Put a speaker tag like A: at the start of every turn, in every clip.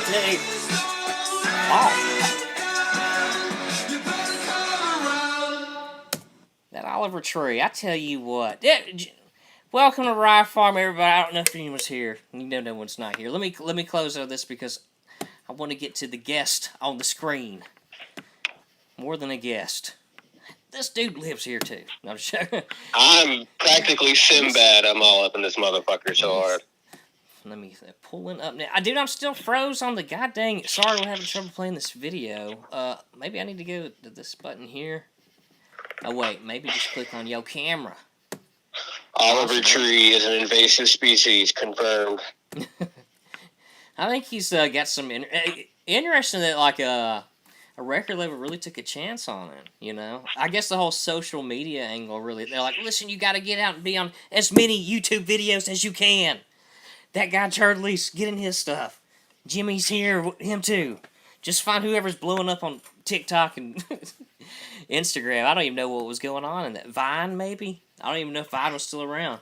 A: Dude. Oh. That Oliver Tree, I tell you what. Welcome to RiotFARM, everybody. I don't know if anyone's here. You know no one's not here. Let me close out of this because I want to get to the guest on the screen. More than a guest. This dude lives here too. No, I'm sure.
B: I'm practically Sinbad. I'm all up in this motherfucker so hard.
A: Let me pulling up now. Dude, I'm still froze on the goddamn. Sorry, we're having trouble playing this video. Maybe I need to go to this button here. Oh wait, maybe just click on your camera.
B: Oliver Tree is an invasive species, confirmed.
A: I think he's got some interesting that like a record label really took a chance on it. You know, I guess the whole social media angle really. They're like, listen, you got to get out and be on as many YouTube videos as you can. That guy Turtley's getting his stuff. Jimmy's here, him too. Just find whoever's blowing up on TikTok and Instagram. I don't even know what was going on in that. Vine, maybe? I don't even know if Vine was still around.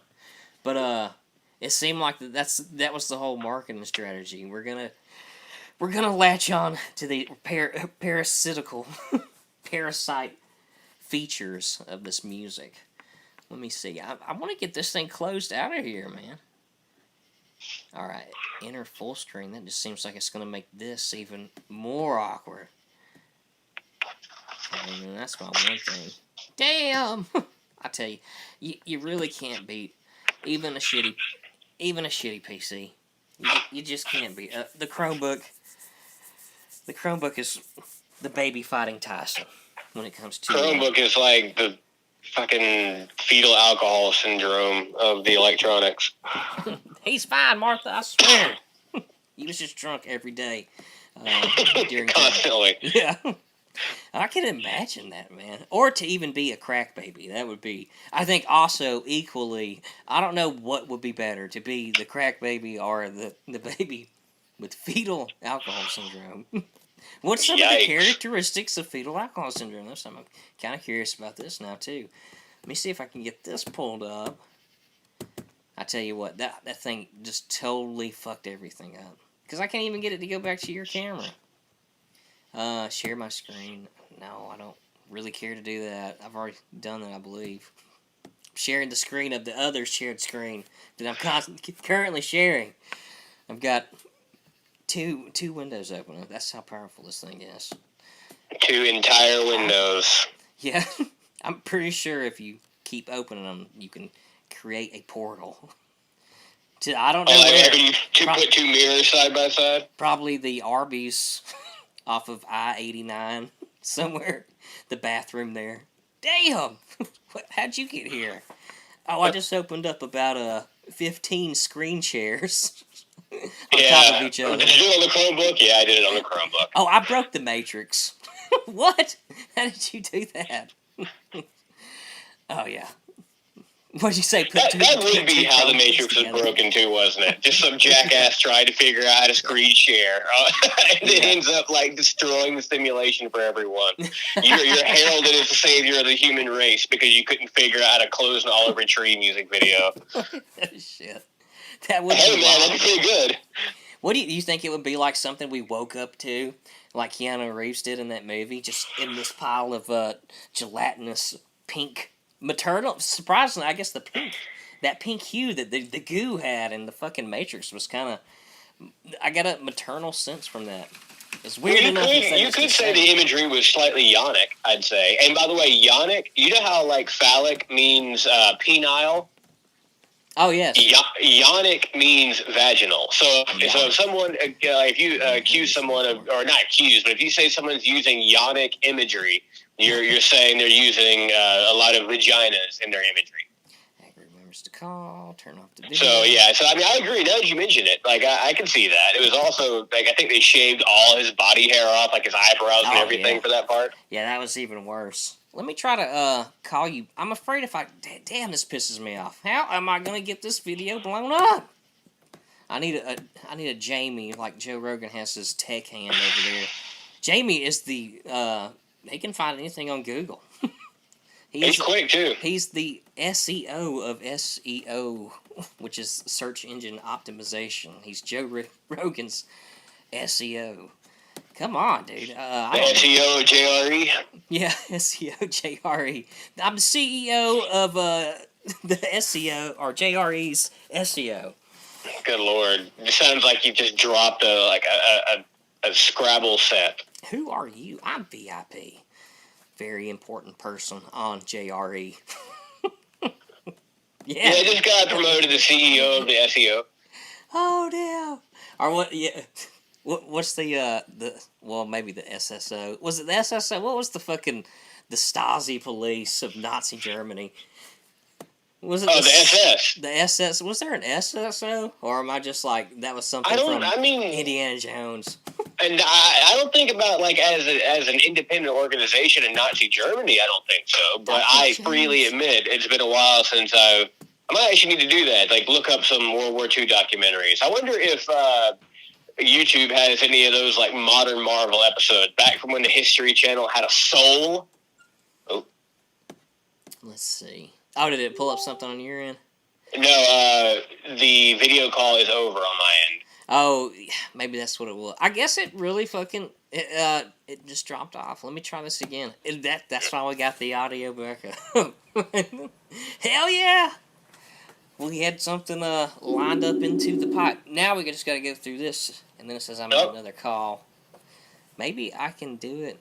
A: But it seemed like that was the whole marketing strategy. We're gonna latch on to the parasite features of this music. Let me see. I want to get this thing closed out of here, man. Alright, enter full screen. That just seems like it's going to make this even more awkward. And that's my one thing. Damn! I tell you, you really can't beat even a shitty PC. You just can't beat the Chromebook. The Chromebook is the baby fighting Tyson when it comes to
B: Chromebook is like the fucking fetal alcohol syndrome of the electronics.
A: He's fine, Martha, I swear. He was just drunk every day. During
B: Constantly.
A: Yeah. I can imagine that, man. Or to even be a crack baby. That would be, I think, also equally, I don't know what would be better, to be the crack baby or the baby with fetal alcohol syndrome. What's some of the characteristics of fetal alcohol syndrome? I'm kind of curious about this now, too. Let me see if I can get this pulled up. I tell you what, that thing just totally fucked everything up. Because I can't even get it to go back to your camera. Share my screen. No, I don't really care to do that. I've already done that, I believe. Sharing the screen of the other shared screen that I'm currently sharing. I've got two windows open. That's how powerful this thing is. 2 entire windows. Yeah. I'm pretty sure if you keep opening them, you can create a portal. I don't know where.
B: Put 2 mirrors side by side?
A: Probably the Arby's off of I-89 somewhere. The bathroom there. Damn! How'd you get here? Oh, I just opened up about 15 screen shares on top of each other.
B: Did you do it on the Chromebook? Yeah, I did it on the Chromebook.
A: Oh, I broke the Matrix. What? How did you do that? Oh, yeah. What'd you say?
B: That would be how the Matrix was broken too, wasn't it? Just some jackass tried to figure out how to screen share, and it ends up like destroying the simulation for everyone. You're heralded as the savior of the human race because you couldn't figure out how to close an Oliver Tree music video.
A: Shit, that would.
B: Hey man, that'd be pretty good.
A: What do you think it would be like? Something we woke up to, like Keanu Reeves did in that movie, just in this pile of gelatinous pink. Maternal, surprisingly, I guess that pink hue that the goo had in the fucking Matrix was kind of, I got a maternal sense from that. It's weird enough. You could say
B: the imagery was slightly yonic, I'd say. And by the way, yonic, you know how like phallic means penile?
A: Oh, yes.
B: Yonic means vaginal. So if someone, if you accuse someone of, or not accuse, but if you say someone's using yonic imagery, you're saying they're using a lot of vaginas in their imagery.
A: Angry remembers to call, turn off the video.
B: So, yeah, I mean, I agree. Now that you mention it, like, I can see that. It was also, like, I think they shaved all his body hair off, like his eyebrows and everything for that part.
A: Yeah, that was even worse. Let me try to call you. I'm afraid if I... Damn, this pisses me off. How am I going to get this video blown up? I need a Jamie, like Joe Rogan has his tech hand over there. Jamie is the... he can find anything on Google.
B: He's quick, too.
A: He's the SEO of SEO, which is search engine optimization. He's Joe Rogan's SEO. Come on, dude.
B: The SEO JRE.
A: Yeah, SEO JRE. I'm the CEO of the SEO or JRE's SEO.
B: Good Lord. It sounds like you just dropped a Scrabble set.
A: Who are you? I'm VIP. Very important person on JRE.
B: Yeah, I just got promoted to CEO of the SEO.
A: Oh damn! Or what? Yeah. What's the well, maybe the SSO? Was it the SSO? What was the Stasi police of Nazi Germany? Was it
B: the SS?
A: The SS? Was there an SSO, or am I just like that was something from Indiana Jones?
B: And I don't think about like as an independent organization in Nazi Germany. I don't think so. But I freely admit it's been a while since I might actually need to do that. Like look up some World War II documentaries. I wonder if YouTube has any of those like modern Marvel episodes back from when the History Channel had a soul. Oh,
A: let's see. Oh, did it pull up something on your end?
B: No, the video call is over on my end.
A: Oh, maybe that's what it was. I guess it really it just dropped off. Let me try this again. That's why we got the audio back up. Hell yeah! We had something lined up into the pipe. Now we just got to go through this, and then it says I'm on another call. Maybe I can do it.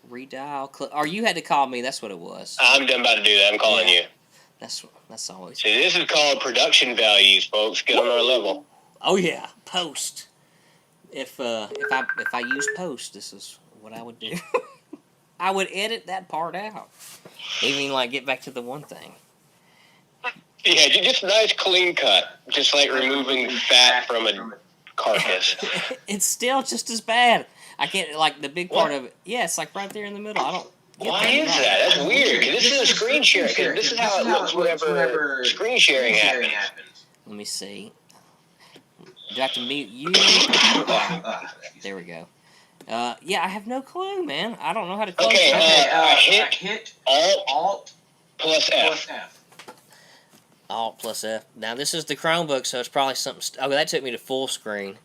A: Redial. Or you had to call me. That's what it was.
B: I'm done about to do that. I'm calling you.
A: That's always.
B: See, this is called production values, folks. Get on our level.
A: Oh yeah, post. If I use post, this is what I would do. I would edit that part out. Even like get back to the one thing.
B: Yeah, just a nice clean cut. Just like removing fat from a carcass.
A: It's still just as bad. I can't like the big part of it. Yeah, it's like right there in the middle. I don't.
B: Why is that? That's weird. Because this is a screen share. Because this is how it looks whenever screen sharing happens.
A: Let me see. Do I have to mute you? There we go. Yeah, I have no clue, man. I don't know how to close it.
B: Hit Alt plus F.
A: Alt plus F. Now, this is the Chromebook, so it's probably something... Oh, that took me to full screen.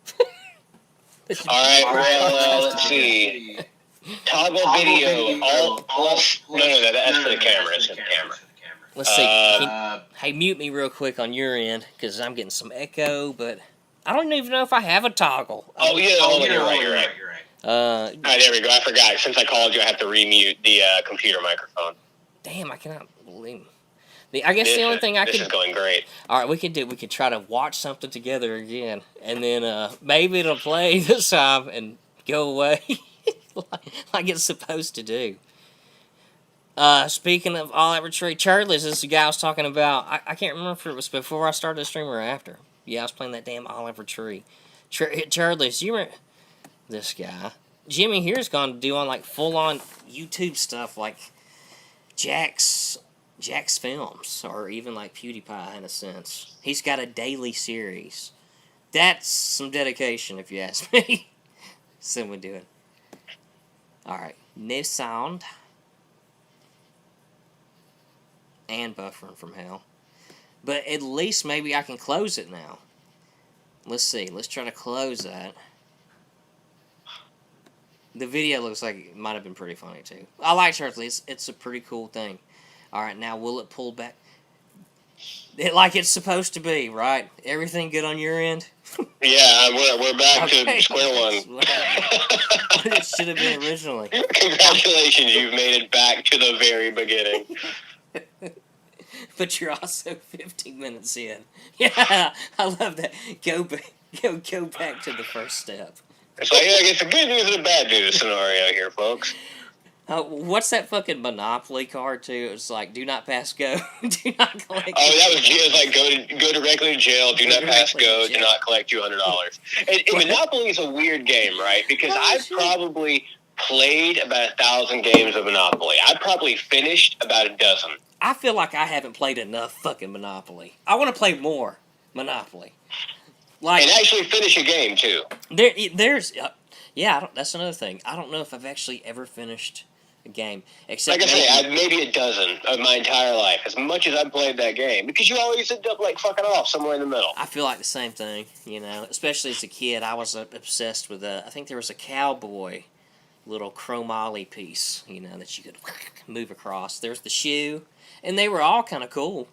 B: Alright, well, let's see. Toggle video, Alt plus... No, that's for the camera. It's for the camera.
A: Let's see. Hey, mute me real quick on your end, because I'm getting some echo, but... I don't even know if I have a toggle.
B: Oh, yeah, you're right. Alright, there we go. I forgot. Since I called you, I have to remute the computer microphone.
A: Damn, I cannot believe I guess the only thing I could...
B: This is going great.
A: Alright, we could try to watch something together again, and then maybe it'll play this time and go away like it's supposed to do. Speaking of Oliver Tree, Charlie's this is the guy I was talking about. I can't remember if it was before I started the stream or after. Yeah, I was playing that damn Oliver Tree. Charlie's, you remember this guy? Jimmy here's gone to do on like full-on YouTube stuff like Jack's films, or even like PewDiePie in a sense. He's got a daily series. That's some dedication, if you ask me. So we do it. Alright, no sound. And buffering from hell. But at least maybe I can close it now. Let's see. Let's try to close that. The video looks like it might have been pretty funny too. I like Charlie. It's a pretty cool thing. Alright, now will it pull back? Like it's supposed to be, right? Everything good on your end?
B: Yeah, we're back to square one.
A: What it should have been originally.
B: Congratulations, you've made it back to the very beginning.
A: But you're also 15 minutes in. Yeah, I love that. Go back to the first step.
B: It's like, it's a good news and a bad news scenario here, folks.
A: What's that fucking Monopoly card, too? It's like, do not pass go. Do not collect.
B: Oh, that was like, go directly to jail, do not pass go, do not collect $200. And Monopoly is a weird game, right? Because I've probably played about 1,000 games of Monopoly. I've probably finished about a dozen.
A: I feel like I haven't played enough fucking Monopoly. I want to play more Monopoly. Like,
B: and actually finish a game, too.
A: There's... yeah, that's another thing. I don't know if I've actually ever finished game. Except
B: like I say, I've maybe a dozen of my entire life, as much as I've played that game, because you always end up like fucking off somewhere in the middle.
A: I feel like the same thing, you know. Especially as a kid, I was obsessed with I think there was a cowboy little chromoly piece, you know, that you could move across. There's the shoe, and they were all kind of cool.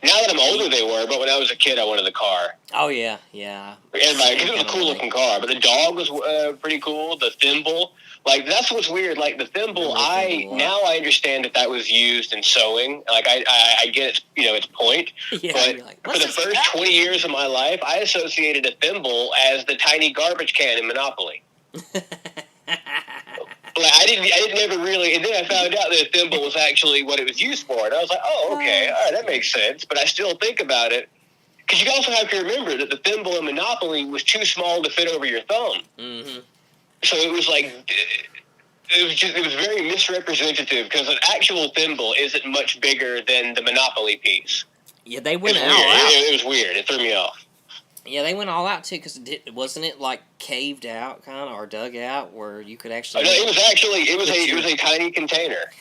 B: Now that I'm older, they were, but when I was a kid, I wanted the car.
A: Oh yeah, yeah.
B: Everybody, because it was a cool looking car, but the dog was pretty cool. The thimble, like that's what's weird. Like the thimble, now I understand that was used in sewing. Like I get its its point.
A: Yeah,
B: but
A: like,
B: for the first 20 years of my life, I associated a thimble as the tiny garbage can in Monopoly. Like I didn't ever really, and then I found out that a thimble was actually what it was used for, and I was like, oh, okay, all right, that makes sense. But I still think about it, because you also have to remember that the thimble in Monopoly was too small to fit over your thumb.
A: Mm-hmm.
B: So it was like, it was very misrepresentative, because an actual thimble isn't much bigger than the Monopoly piece.
A: Yeah, they went all out.
B: It was weird. It threw me off.
A: Yeah, they went all out too, because wasn't it like caved out kind of, or dug out, where you could actually?
B: No, it was actually it was a tiny container.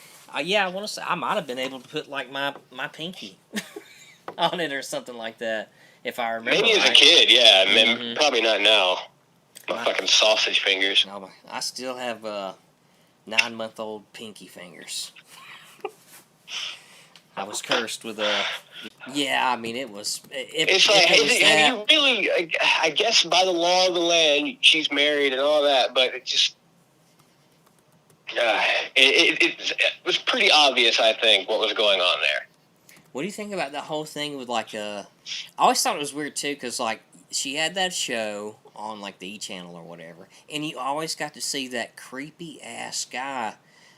A: Yeah, I want to say I might have been able to put like my pinky on it or something like that, if I remember.
B: Maybe as a kid, yeah. Mm-hmm. Probably not now. My fucking sausage fingers.
A: No, I still have 9-month-old pinky fingers. I was cursed with a. Yeah, I mean, it was.
B: It's like, have you really? I guess by the law of the land, she's married and all that, but it just. It was pretty obvious, I think, what was going on there.
A: What do you think about that whole thing with, like, I always thought it was weird, too, because, like, she had that show on, like, the E! Channel or whatever, and you always got to see that creepy-ass guy.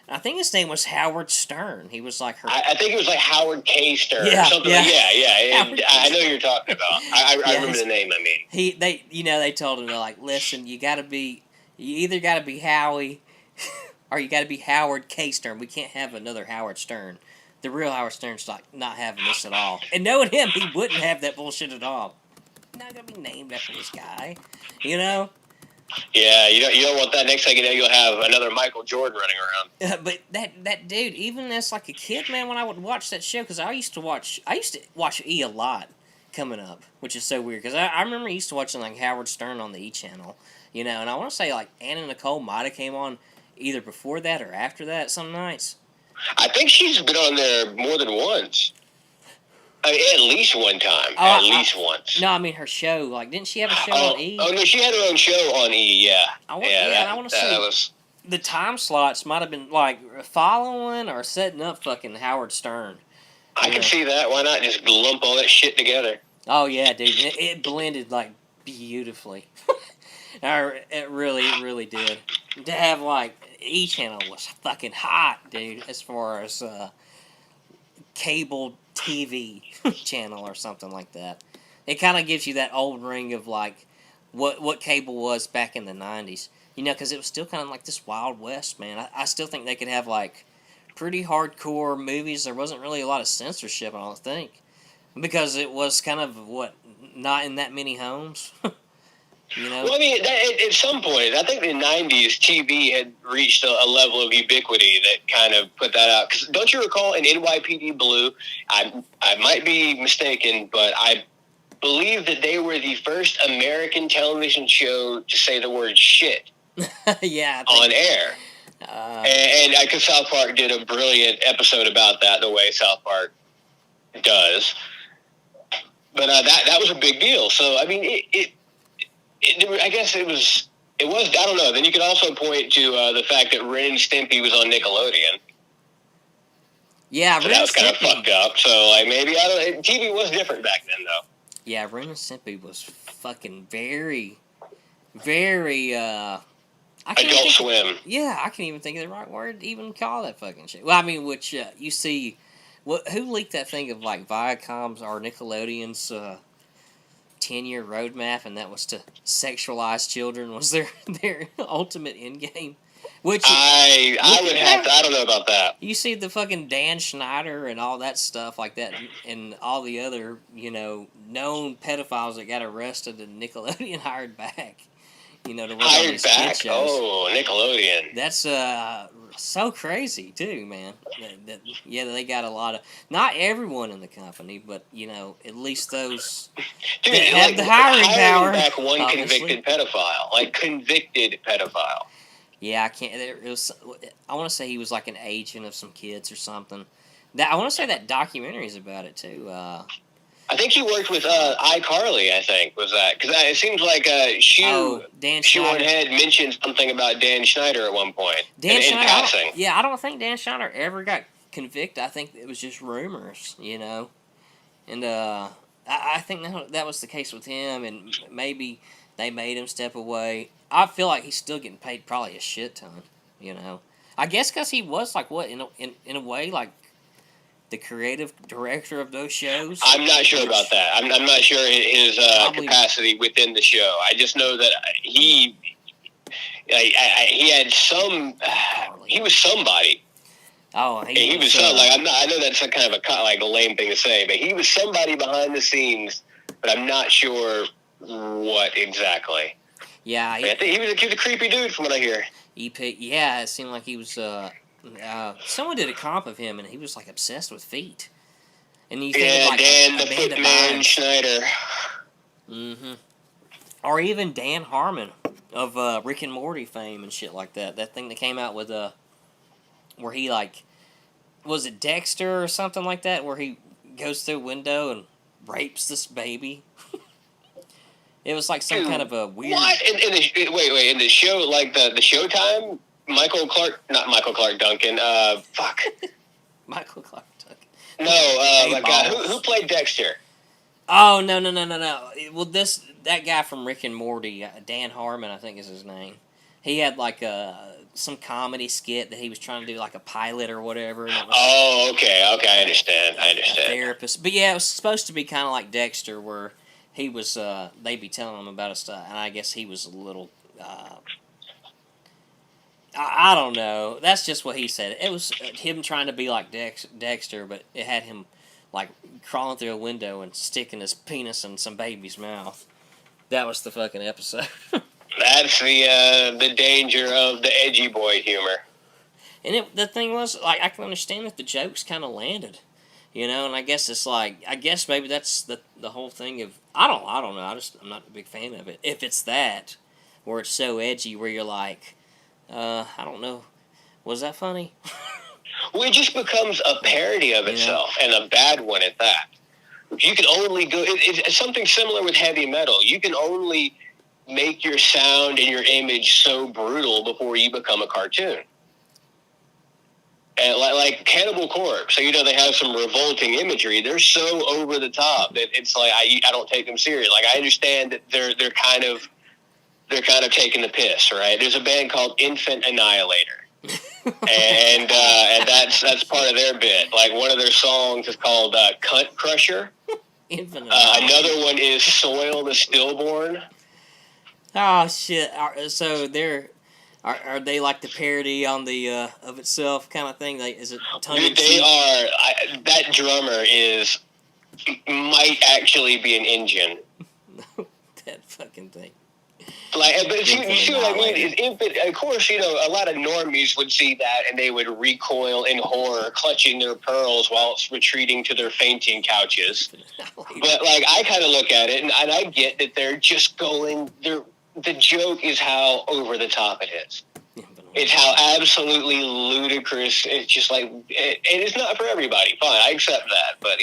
A: I think his name was Howard Stern. He was like her.
B: I think it was like Howard K. Stern or something. Yeah. I know who you're talking about. I remember the name. I mean,
A: they told him, they're like, listen, you either got to be Howie, or you got to be Howard K. Stern. We can't have another Howard Stern. The real Howard Stern's like not having this at all. And knowing him, he wouldn't have that bullshit at all. Not gonna be named after this guy, you know.
B: Yeah, you don't want that. Next thing you know, you'll have another Michael Jordan running around.
A: But that dude, even as like a kid, man, when I would watch that show, because I used to watch E! a lot coming up, which is so weird, because I remember used to watching like Howard Stern on the E! Channel, you know, and I want to say like Anna Nicole might have came on either before that or after that some nights.
B: I think she's been on there more than once. I mean, at least one time. Once.
A: No, I mean her show. Like, didn't she have a show on E?
B: Oh, no, she had her own show on E, yeah.
A: I want to say the time slots might have been, like, following or setting up fucking Howard Stern.
B: I can see that. Why not just lump all that shit together?
A: Oh, yeah, dude. It blended, like, beautifully. It really did. To have, like, E! Channel was fucking hot, dude, as far as cable TV channel or something like that. It kind of gives you that old ring of like what cable was back in the 90s, you know, because it was still kind of like this Wild West, man. I still think they could have like pretty hardcore movies. There wasn't really a lot of censorship, I don't think, because it was kind of not in that many homes. You know?
B: Well, I mean, at some point, I think in the 90s, TV had reached a level of ubiquity that kind of put that out. Because don't you recall in NYPD Blue, I might be mistaken, but I believe that they were the first American television show to say the word shit
A: yeah,
B: on air. And because South Park did a brilliant episode about that, the way South Park does. But that was a big deal. So, I mean, I guess it was, I don't know. Then you could also point to the fact that Ren and Stimpy was on Nickelodeon.
A: Yeah,
B: so that was kind of fucked up. So, like, maybe, TV was different back then, though.
A: Yeah, Ren and Stimpy was fucking very, very,
B: Adult Swim.
A: Yeah, I can't even think of the right word to even call that fucking shit. Well, I mean, which, you see, who leaked that thing of, like, Viacom's or Nickelodeon's, 10-year roadmap, and that was to sexualize children was their ultimate end game. Which I
B: don't know about that.
A: You see the fucking Dan Schneider and all that stuff like that, and all the other known pedophiles that got arrested and Nickelodeon hired back. you know, to work on these kid shows.
B: Oh, Nickelodeon.
A: That's so crazy too, man. Yeah, they got a lot of, not everyone in the company, but you know, at least those
B: Dude,
A: that have the hiring power.
B: Back one
A: obviously.
B: convicted pedophile, like convicted pedophile.
A: Yeah, I can't. It was. I want to say he was like an agent of some kids or something. That I want to say that documentary is about it too.
B: I think he worked with iCarly. I think was that because it seems like
A: Dan Schneider
B: had mentioned something about Dan Schneider at one point.
A: Dan Schneider,
B: in passing.
A: I don't think Dan Schneider ever got convicted. I think it was just rumors, you know, and I think that was the case with him, and maybe they made him step away. I feel like he's still getting paid probably a shit ton, you know. I guess because he was like what in a way like the creative director of those shows.
B: I'm not sure about that. I'm not sure his capacity within the show. I just know that he had some. He was somebody.
A: Oh,
B: he was some, like I know that's a kind of a lame thing to say, but he was somebody behind the scenes. But I'm not sure what exactly.
A: Yeah,
B: I think he was a creepy dude from what I hear.
A: Yeah, it seemed like he was. Someone did a comp of him, and he was like obsessed with feet. And you think of like
B: Dan the Footman Schneider.
A: Mm-hmm. Or even Dan Harmon of Rick and Morty fame and shit like that. That thing that came out with where he like, was it Dexter or something like that, where he goes through a window and rapes this baby. It was like some kind of a weird.
B: What? Wait, in the show, like the Showtime? Not Michael Clark Duncan. Fuck.
A: Michael Clark Duncan.
B: No, guy who played Dexter.
A: Oh no! Well, that guy from Rick and Morty, Dan Harmon, I think is his name. He had like some comedy skit that he was trying to do like a pilot or whatever. And
B: okay, I understand.
A: Therapist, but yeah, it was supposed to be kind of like Dexter, where he was. They'd be telling him about his stuff, and I guess he was a little. I don't know. That's just what he said. It was him trying to be like Dexter, but it had him like crawling through a window and sticking his penis in some baby's mouth. That was the fucking episode.
B: That's the danger of the edgy boy humor.
A: And the thing was, like, I can understand that the jokes kind of landed, you know. And I guess it's like, maybe that's the whole thing of I don't know. I'm not a big fan of it. If it's that, where it's so edgy, where you're like. I don't know. Was that funny?
B: Well, it just becomes a parody of itself, and a bad one at that. You can only go. It's something similar with heavy metal. You can only make your sound and your image so brutal before you become a cartoon. And like Cannibal Corpse, so they have some revolting imagery. They're so over the top that it's like I don't take them serious. Like I understand that they're kind of taking the piss, right? There's a band called Infant Annihilator, and that's part of their bit. Like one of their songs is called "Cunt Crusher." Another one is "Soil the Stillborn."
A: Oh shit! So are they like the parody on the of itself kind of thing? Is it?
B: They are. That drummer might actually be an engine.
A: That fucking thing.
B: Like, but you see what I mean? Is Infant, of course, a lot of normies would see that and they would recoil in horror, clutching their pearls whilst retreating to their fainting couches. But, like, I kind of look at it and I get that they're just going, the joke is how over the top it is. It's how absolutely ludicrous. It's just like, and it's not for everybody. Fine, I accept that, but,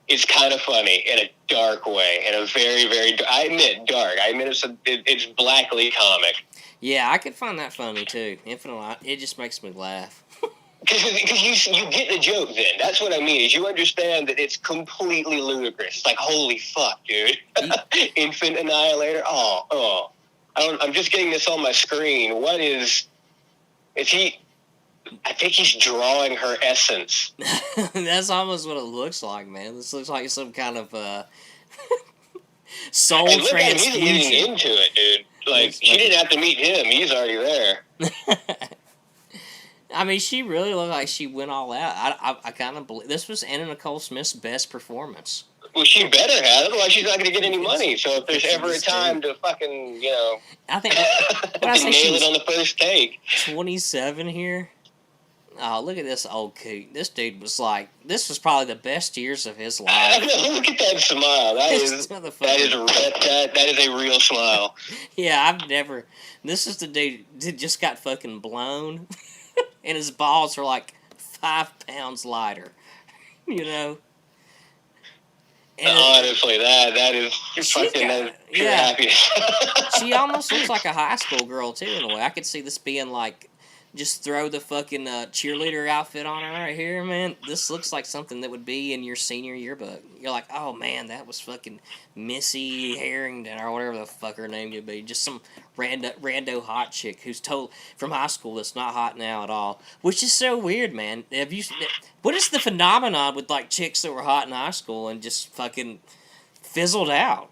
B: it's kind of funny in a dark way, in a very, very. I admit dark. I admit it's blackly comic.
A: Yeah, I could find that funny too. Infinite, it just makes me laugh.
B: Because you get the joke. Then that's what I mean. Is you understand that it's completely ludicrous. It's like holy fuck, dude. Infant Annihilator. Oh. I'm just getting this on my screen. What is? Is he? I think he's drawing her essence.
A: That's almost what it looks like, man. This looks like some kind of soul transfusion.
B: He's leaning into it, dude. Like, she didn't have to meet him. He's already there.
A: I mean, she really looked like she went all out. I kind of believe this was Anna Nicole Smith's best performance.
B: Well, she better have, otherwise she's not going to get any money. So if there's ever a time to fucking,
A: I think when I say
B: nail it on the first take.
A: 27 here. Oh, look at this old coot. This dude was like, this was probably the best years of his life.
B: Look at that smile. That is a real smile.
A: Yeah, this is the dude that just got fucking blown, and his balls are like 5 pounds lighter, And
B: honestly, that is fucking pure happiness.
A: She almost looks like a high school girl, too, in a way. I could see this being like, just throw the fucking cheerleader outfit on her right here, man. This looks like something that would be in your senior yearbook. You're like, oh, man, that was fucking Missy Harrington or whatever the fuck her name could be. Just some rando hot chick who's from high school that's not hot now at all. Which is so weird, man. What is the phenomenon with, like, chicks that were hot in high school and just fucking fizzled out?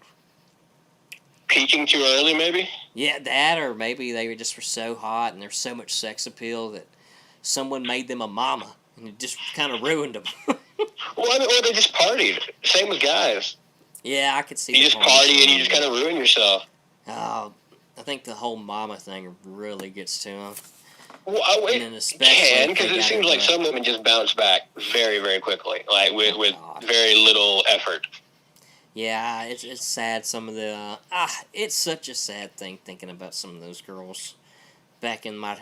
B: Peaking too early, maybe?
A: Yeah, that, or maybe they were so hot and there's so much sex appeal that someone made them a mama, and it just kind of ruined them.
B: Or they just partied. Same with guys.
A: Yeah, I could see.
B: You just party and you just kind of ruin yourself.
A: Oh, I think the whole mama thing really gets to them.
B: Well, because it seems like some women just bounce back very, very quickly, like with very little effort.
A: Yeah, it's sad. Some of the it's such a sad thing thinking about some of those girls back in my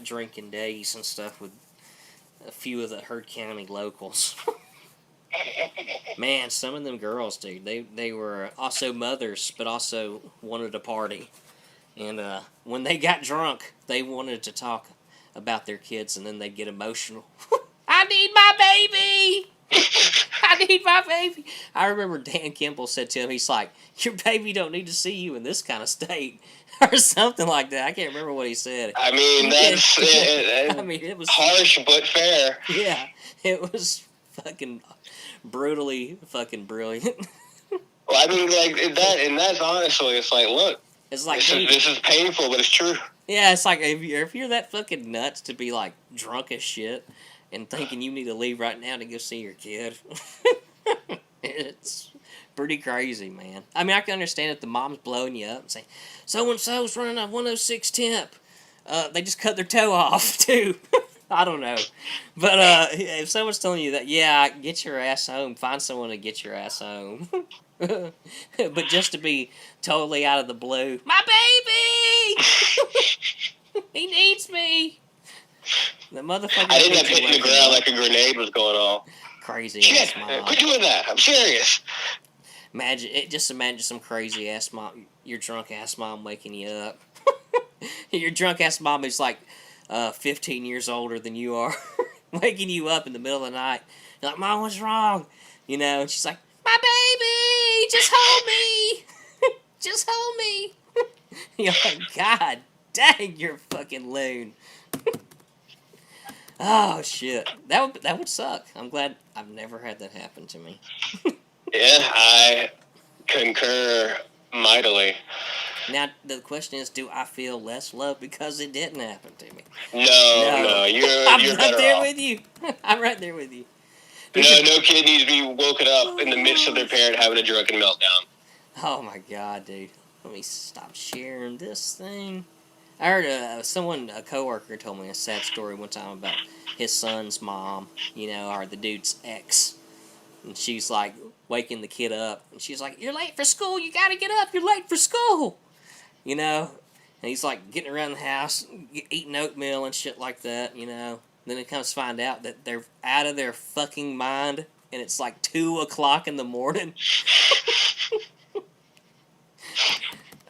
A: drinking days and stuff with a few of the Heard County locals. Man, some of them girls, dude, they were also mothers, but also wanted to party. And when they got drunk, they wanted to talk about their kids, and then they'd get emotional. I need my baby! I need my baby. I remember Dan Kimball said to him, he's like, your baby don't need to see you in this kind of state. Or something like that. I can't remember what he said.
B: I mean, that's
A: it was
B: harsh but fair.
A: Yeah, it was fucking brutally fucking brilliant.
B: Well, I mean, like, that's honestly, it's like, look,
A: it's like,
B: this is painful, but it's true.
A: Yeah, it's like, if you're that fucking nuts to be, like, drunk as shit and thinking you need to leave right now to go see your kid, it's pretty crazy, man. I mean, I can understand if the mom's blowing you up and saying, so-and-so's running a 106 temp. They just cut their toe off, too. I don't know. But if someone's telling you that, yeah, get your ass home, find someone to get your ass home. But just to be totally out of the blue, my baby! He needs me! The motherfucker.
B: I didn't have hitting the ground like a grenade was going off.
A: Crazy
B: ass
A: mom.
B: Quit doing that. I'm serious.
A: Just imagine some crazy ass mom, your drunk ass mom waking you up. Your drunk ass mom is like 15 years older than you are, waking you up in the middle of the night. You're like, Mom, what's wrong? And she's like, my baby, just hold me. Just hold me. You're like, God dang, you're a fucking loon. Oh, shit. That would suck. I'm glad I've never had that happen to me.
B: Yeah, I concur mightily.
A: Now, the question is, do I feel less love because it didn't happen to me?
B: No, you're
A: right there with you. I'm right there with you.
B: No kid needs to be woken up in the midst of their parent having a drunken meltdown.
A: Oh, my God, dude. Let me stop sharing this thing. I heard a coworker told me a sad story one time about his son's mom, or the dude's ex. And she's like waking the kid up. And she's like, you're late for school. You got to get up. You're late for school. And he's like getting around the house, eating oatmeal and shit like that, Then it comes to find out that they're out of their fucking mind. And it's like 2 o'clock in the morning.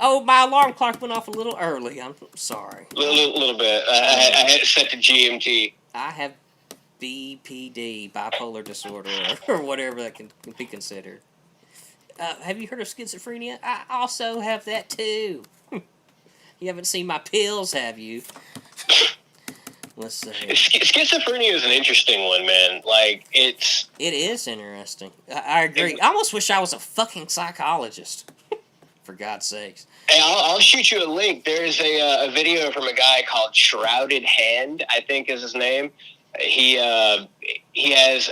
A: Oh, my alarm clock went off a little early. I'm sorry.
B: A little bit. I had it set to GMT.
A: I have BPD, bipolar disorder, or whatever that can be considered. Have you heard of schizophrenia? I also have that too. You haven't seen my pills, have you? Let's see.
B: Schizophrenia is an interesting one, man. Like, it
A: is interesting. I agree. I almost wish I was a fucking psychologist. For God's sakes.
B: Hey, I'll shoot you a link. There's a video from a guy called Shrouded Hand, I think is his name. He has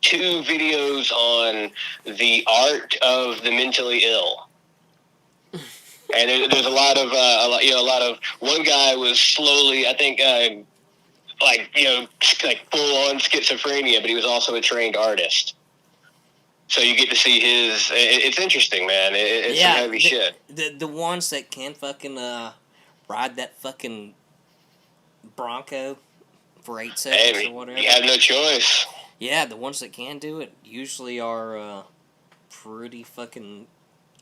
B: 2 videos on the art of the mentally ill. And there's a lot of one guy was slowly, I think, like full on schizophrenia, but he was also a trained artist. So you get to see his. It's interesting, man. It's some heavy shit.
A: The ones that can fucking ride that fucking Bronco for 8 seconds or whatever.
B: You have no choice.
A: Yeah, the ones that can do it usually are pretty fucking.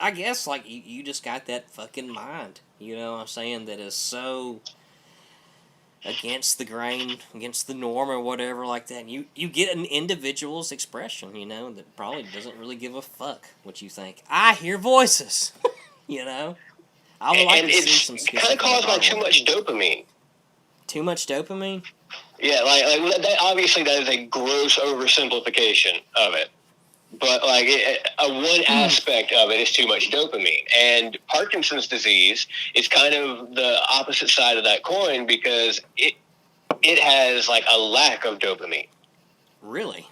A: I guess like you just got that fucking mind. You know what I'm saying? That is so against the grain, against the norm or whatever like that. And you get an individual's expression, you know, that probably doesn't really give a fuck what you think. I hear voices, you know. I would like to see some.
B: It's kind of caused by too much dopamine.
A: Too much dopamine?
B: Yeah, like that, obviously that is a gross oversimplification of it. But like one aspect of it is too much dopamine, and Parkinson's disease is kind of the opposite side of that coin because it has like a lack of dopamine.
A: Really?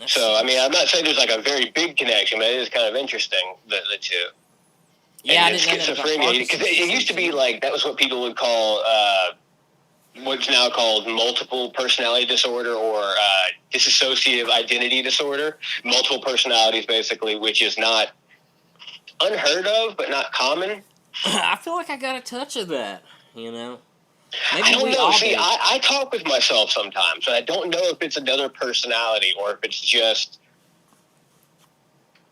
B: So I mean, I'm not saying there's like a very big connection, but it is kind of interesting the two.
A: Yeah,
B: and
A: I didn't know that about
B: schizophrenia, because it used to be like that was what people would call what's now called multiple personality disorder or dissociative identity disorder. Multiple personalities, basically, which is not unheard of, but not common.
A: I feel like I got a touch of that, you know?
B: Maybe I don't know. See, I talk with myself sometimes, and I don't know if it's another personality or if it's just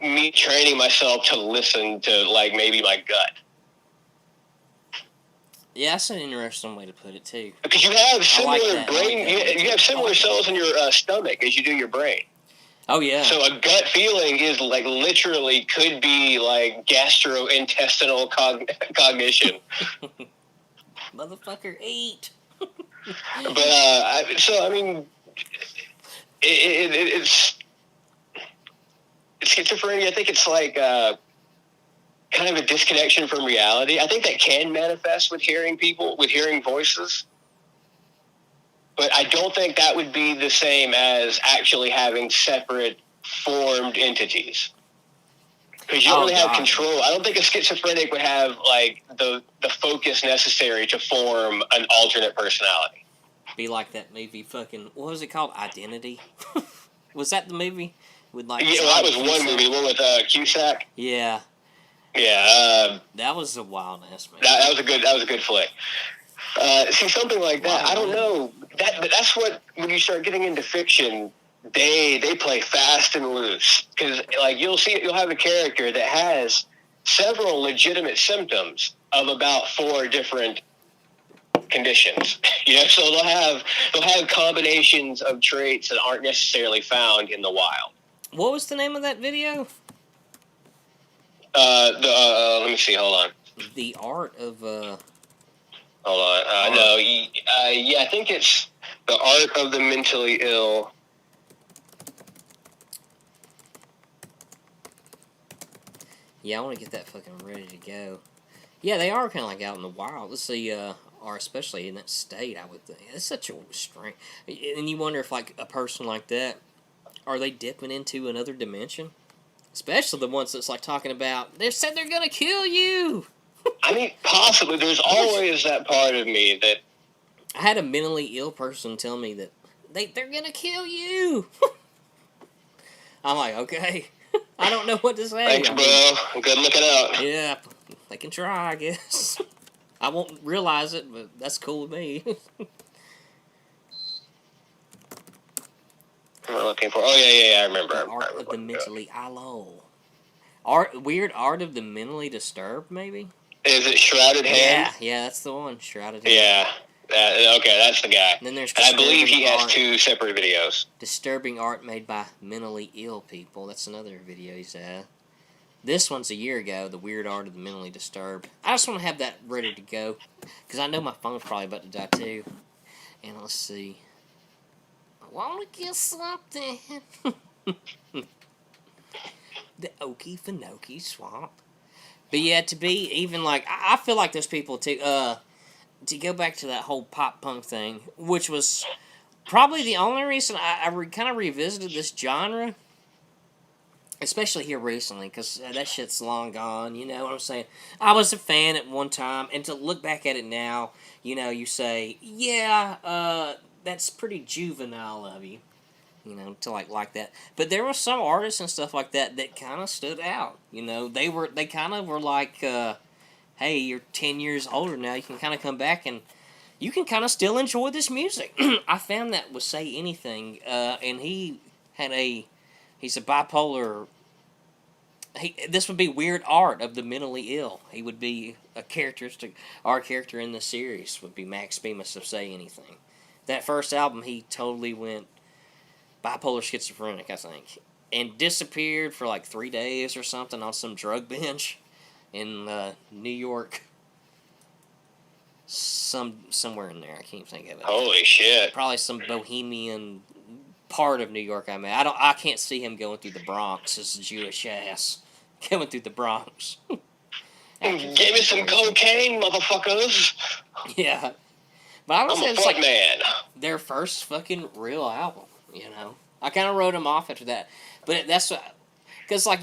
B: me training myself to listen to, like, maybe my gut.
A: Yeah, that's an interesting way to put it, too.
B: Because you have similar brain, you have similar cells in your stomach as you do your brain.
A: Oh, yeah.
B: So a gut feeling is, like, literally could be, like, gastrointestinal cognition.
A: Motherfucker, eat!
B: But, so, I mean, it's schizophrenia. I think it's, like, kind of a disconnection from reality. I think that can manifest with hearing voices. But I don't think that would be the same as actually having separate formed entities. Because you don't really have control. I don't think a schizophrenic would have like the focus necessary to form an alternate personality.
A: Be like that movie fucking, what was it called? Identity? Was that the movie? With like
B: that was one movie, the one with Cusack.
A: Yeah.
B: Yeah.
A: That was a wild ass movie.
B: That was a good flick. See, something like that, I don't know. But that's what, when you start getting into fiction, they play fast and loose. Because, like, you'll have a character that has several legitimate symptoms of about 4 different conditions. You know, so they'll have combinations of traits that aren't necessarily found in the wild.
A: What was the name of that video?
B: Let me see, hold on.
A: The Art of,
B: Hold on. No, yeah, I think it's The Art of the Mentally Ill.
A: Yeah, I want to get that fucking ready to go. Yeah, they are kind of like out in the wild. Let's see, or especially in that state, I would think. It's such a strange... And you wonder if, like, a person like that, are they dipping into another dimension? Especially the ones that's, like, talking about, they said they're gonna kill you!
B: I mean, possibly. There's always that part of me that...
A: I had a mentally ill person tell me that they're gonna kill you! I'm like, okay. I don't know what to say.
B: Thanks, bro. Good looking out.
A: Yeah, they can try, I guess. I won't realize it, but that's cool with me.
B: What am I looking for? Oh, yeah, I remember.
A: The Art of the Mentally Ill. Weird Art of the Mentally Disturbed, maybe?
B: Is it Shrouded Hand?
A: Yeah, that's the one. Shrouded Hand.
B: Yeah. Okay, that's the guy.
A: And then there's
B: I believe he has 2 separate videos.
A: Disturbing art made by mentally ill people. That's another video he's had. This one's a year ago, The Weird Art of the Mentally Disturbed. I just want to have that ready to go, because I know my phone's probably about to die too. And let's see. I want to get something. The Okefenokee Swamp. But yeah, to be even like, I feel like those people to go back to that whole pop punk thing, which was Probably the only reason I kind of revisited this genre, especially here recently, because that shit's long gone. You know what I'm saying? I was a fan at one time, and to look back at it now, you say, yeah, that's pretty juvenile of you. To like that. But there were some artists and stuff like that that kind of stood out. They kind of were like, hey, you're 10 years older now. You can kind of come back and you can kind of still enjoy this music. I found that with Say Anything, and he's a bipolar. This would be Weird Art of the mentally ill. He would be our character in the series would be Max Bemis of Say Anything. That first album, he totally went bipolar schizophrenic, I think, and disappeared for like 3 days or something on some drug binge in New York. Somewhere in there, I can't think of it.
B: Holy shit!
A: Probably some bohemian part of New York. I can't see him going through the Bronx as a Jewish ass going through the Bronx.
B: Give me some cocaine, motherfuckers.
A: Yeah, but I was
B: I'm a
A: it's
B: fuck
A: like
B: man.
A: Their first fucking real album. I kind of wrote them off after that, but that's because I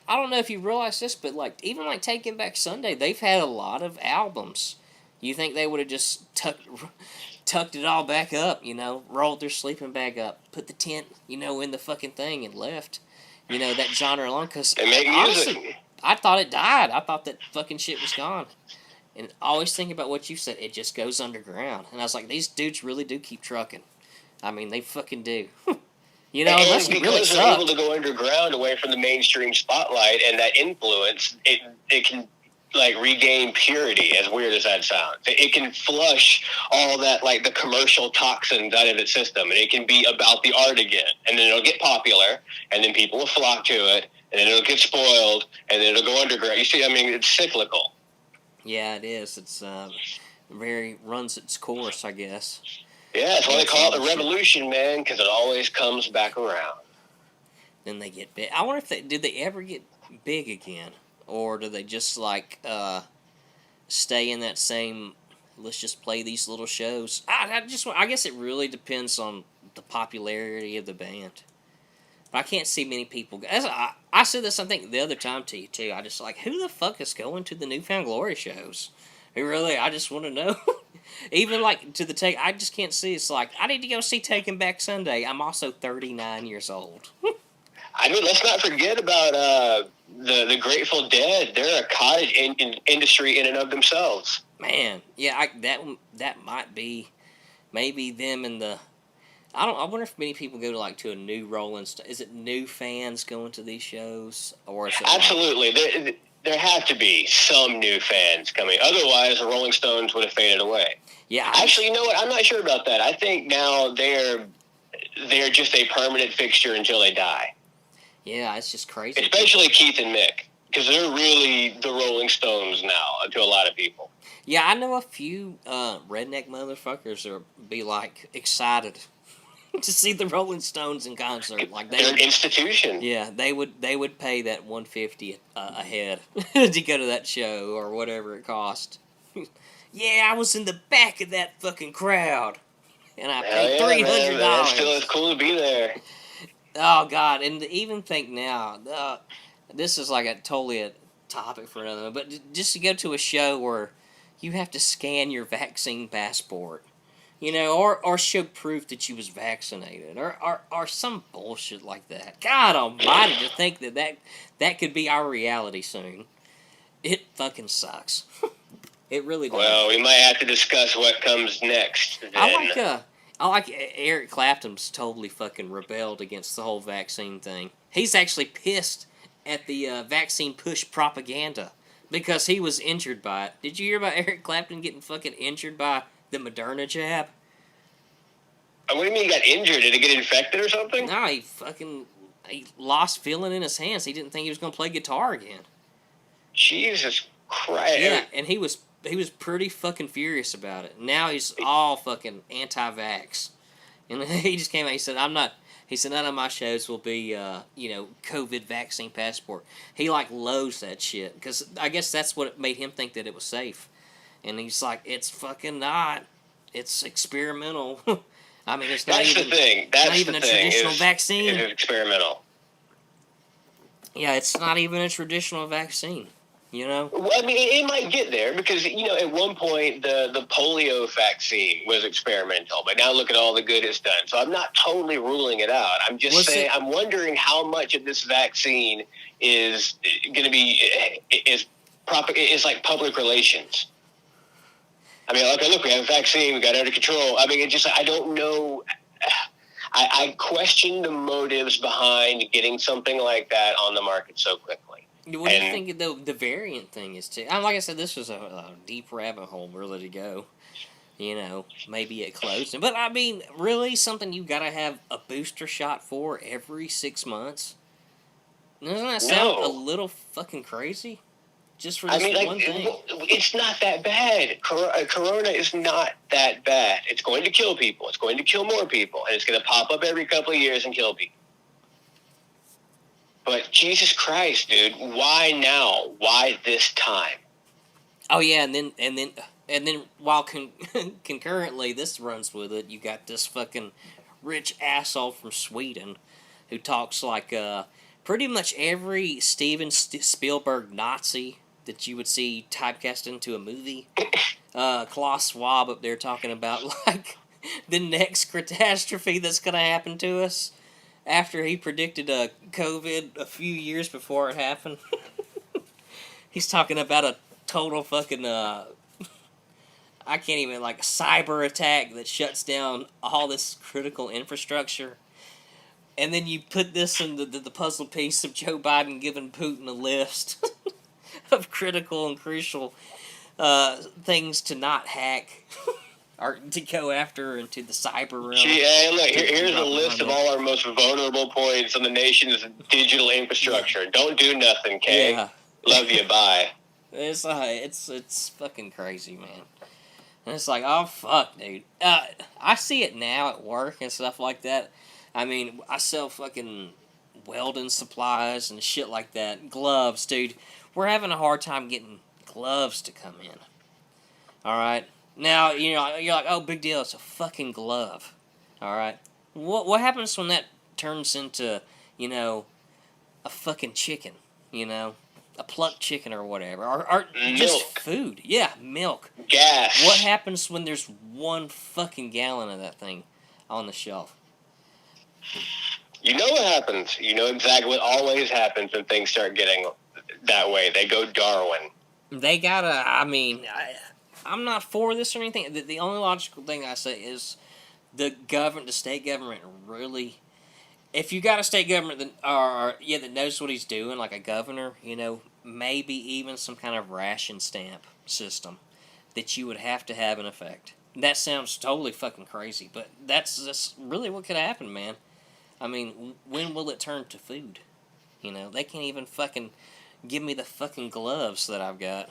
A: don't know if you realize this, but even Taking Back Sunday, they've had a lot of albums. You think they would have just tucked it all back up, rolled their sleeping bag up, put the tent, in the fucking thing and left, that genre alone? Because honestly, I thought it died. I thought that fucking shit was gone. And always think about what you said. It just goes underground. And I was like, these dudes really do keep trucking. I mean, they fucking do. Unless you really suck.
B: They're able to go underground away from the mainstream spotlight and that influence, it can regain purity, as weird as that sounds. It can flush all that the commercial toxins out of its system, and it can be about the art again. And then it'll get popular, and then people will flock to it, and then it'll get spoiled, and then it'll go underground. You see, it's cyclical.
A: Yeah, it is. It's runs its course, I guess.
B: Yeah, that's why they call it the revolution, man, because it always comes back around.
A: Then they get big. I wonder if did they ever get big again? Or do they just stay in that same, let's just play these little shows? I guess it really depends on the popularity of the band. But I can't see many people. I said this, I think, the other time to you, too. I just who the fuck is going to the Newfound Glory shows? I just want to know. Even to the take, I just can't see. It's I need to go see Taking Back Sunday. I'm also 39 years old.
B: Let's not forget about the Grateful Dead. They're a cottage industry in and of themselves.
A: Man, yeah, that might be maybe them and the. I wonder if many people go to a new Rolling Stone. Is it new fans going to these shows, or is it
B: absolutely? There have to be some new fans coming. Otherwise, the Rolling Stones would have faded away.
A: Yeah.
B: Actually, you know what? I'm not sure about that. I think now they're just a permanent fixture until they die.
A: Yeah, it's just crazy.
B: Especially Keith and Mick, because they're really the Rolling Stones now to a lot of people.
A: Yeah, I know a few redneck motherfuckers that would be excited to see the Rolling Stones in concert.
B: They're an institution.
A: Yeah, they would pay that $150 a head to go to that show or whatever it cost. Yeah, I was in the back of that fucking crowd, and I paid $300.
B: Still, it's cool to be there.
A: Oh God! And to even think now, this is totally a topic for another one. But just to go to a show where you have to scan your vaccine passport, or show proof that you was vaccinated, or some bullshit like that. God Almighty, to think that could be our reality soon. It fucking sucks. It really does.
B: Well, we might have to discuss what comes next. Then.
A: I like Eric Clapton's totally fucking rebelled against the whole vaccine thing. He's actually pissed at the vaccine push propaganda because he was injured by it. Did you hear about Eric Clapton getting fucking injured by the Moderna jab?
B: What do you mean he got injured? Did he get infected or something?
A: No, he lost feeling in his hands. He didn't think he was going to play guitar again.
B: Jesus Christ.
A: Yeah, and he was pretty fucking furious about it. Now he's all fucking anti-vax. And he just came out, he said, none of my shows will be, COVID vaccine passport. He, loathes that shit. Because I guess that's what made him think that it was safe. And he's like, it's fucking not. It's experimental. I mean, it's
B: That's the thing. That's
A: not even
B: the
A: a
B: thing.
A: traditional vaccine.
B: It's experimental.
A: Yeah, it's not even a traditional vaccine. You know?
B: Well, I mean, it might get there because, at one point the polio vaccine was experimental, but now look at all the good it's done. So I'm not totally ruling it out. I'm just saying, I'm wondering how much of this vaccine is going to be is like public relations. I mean, okay, look, we have a vaccine, we got it under control. I mean, I don't know. I question the motives behind getting something like that on the market so quickly.
A: What do you think the variant thing is too? Like I said, this was a deep rabbit hole really to go. Maybe it closed. But I mean, really, something you gotta have a booster shot for every 6 months? Doesn't that sound a little fucking crazy? Just for this one thing?
B: It's not that bad. Corona is not that bad. It's going to kill people. It's going to kill more people. And it's going to pop up every couple of years and kill people. But Jesus Christ, dude, why now? Why this time?
A: Oh yeah, and then while concurrently this runs with it, you got this fucking rich asshole from Sweden who talks like pretty much every Steven Spielberg Nazi that you would see typecast into a movie. Klaus Schwab up there talking about like the next catastrophe that's gonna happen to us. After he predicted COVID a few years before it happened. He's talking about a total fucking, I can't even, cyber attack that shuts down all this critical infrastructure. And then you put this in the puzzle piece of Joe Biden giving Putin a list of critical and crucial things to not hack. Or to go after into the cyber realm.
B: Look, here's a list of all our most vulnerable points on the nation's digital infrastructure. Don't do nothing, Kay. Yeah. Love you, bye.
A: It's fucking crazy, man. And it's like, oh fuck, dude. I see it now at work and stuff like that. I mean, I sell fucking welding supplies and shit like that. Gloves, dude. We're having a hard time getting gloves to come in. All right. Now, you're like, oh, big deal, it's a fucking glove. Alright? What happens when that turns into, a fucking chicken? A plucked chicken or whatever? Or just food. Yeah, milk.
B: Gas.
A: What happens when there's 1 fucking gallon of that thing on the shelf?
B: You know what happens. You know exactly what always happens when things start getting that way. They go Darwin.
A: They gotta, I'm not for this or anything. The only logical thing I say is the state government really. If you got a state government that knows what he's doing, like a governor, maybe even some kind of ration stamp system that you would have to have in effect. That sounds totally fucking crazy, but that's really what could happen, man. I mean, when will it turn to food? They can't even fucking give me the fucking gloves that I've got,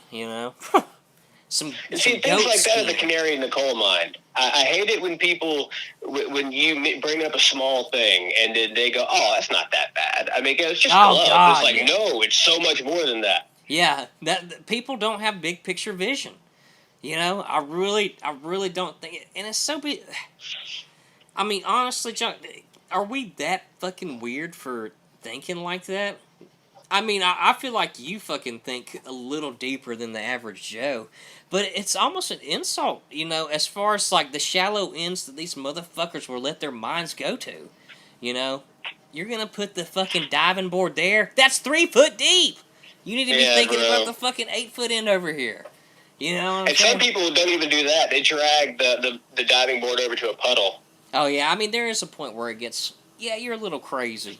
A: See,
B: things like that are the canary in the coal mine. I hate it when when you bring up a small thing and then they go, oh, that's not that bad. I mean, it's just gloves. God, it's like, no, it's so much more than that.
A: Yeah, that people don't have big picture vision. I really don't think it. And it's so big. I mean, honestly, John, are we that fucking weird for thinking like that? I mean, I feel like you fucking think a little deeper than the average Joe. But it's almost an insult, as far as, the shallow ends that these motherfuckers will let their minds go to. You're going to put the fucking diving board there? That's 3 foot deep! You need to be thinking about the fucking 8 foot end over here.
B: And some people don't even do that. They drag the diving board over to a puddle.
A: Oh, yeah. I mean, there is a point where it gets, you're a little crazy.